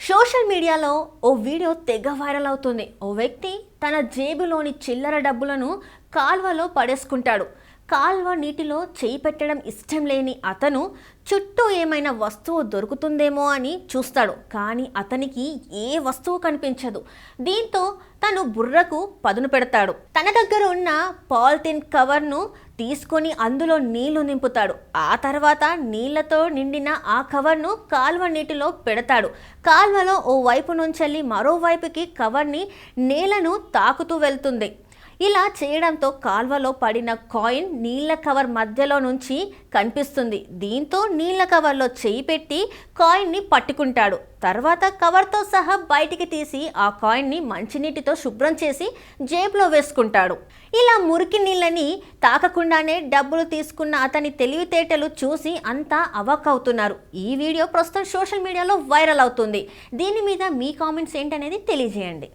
Social మీడియాలో ఓ video తెగ viral అవుతుంది. ఓ వ్యక్తి తన జేబులోని చిల్లర డబ్బులను కాల్వలో పడేసుకుంటాడు. కాల్వ నీటిలో చేయి పెట్టడం ఇష్టం లేని అతను చుట్టూ ఏమైనా వస్తువు దొరుకుతుందేమో అని చూస్తాడు. కానీ అతనికి ఏ వస్తువు కనిపించదు. దీంతో తను బుర్రకు పదును పెడతాడు. తన దగ్గర ఉన్న పాలిథిన్ కవర్ను తీసుకొని అందులో నీళ్లు నింపుతాడు. ఆ తర్వాత నీళ్లతో నిండిన ఆ కవర్ను కాల్వ నీటిలో పెడతాడు. కాల్వలో ఓ వైపు నుంచి మరోవైపుకి కవర్ని నేలను తాకుతూ వెళ్తుంది. ఇలా చేయడంతో కాల్వలో పడిన కాయిన్ నీళ్ల కవర్ మధ్యలో నుంచి కనిపిస్తుంది. దీంతో నీళ్ల కవర్లో చేయి పెట్టి కాయిన్ని పట్టుకుంటాడు. తర్వాత కవర్తో సహా బయటికి తీసి ఆ కాయిన్ని మంచినీటితో శుభ్రం చేసి జేబులో వేసుకుంటాడు. ఇలా మురికి నీళ్ళని తాకకుండానే డబ్బులు తీసుకున్న అతని తెలివితేటలు చూసి అంతా అవాక్కవుతున్నారు. ఈ వీడియో ప్రస్తుతం సోషల్ మీడియాలో వైరల్ అవుతుంది. దీని మీద మీ కామెంట్స్ ఏంటనేది తెలియజేయండి.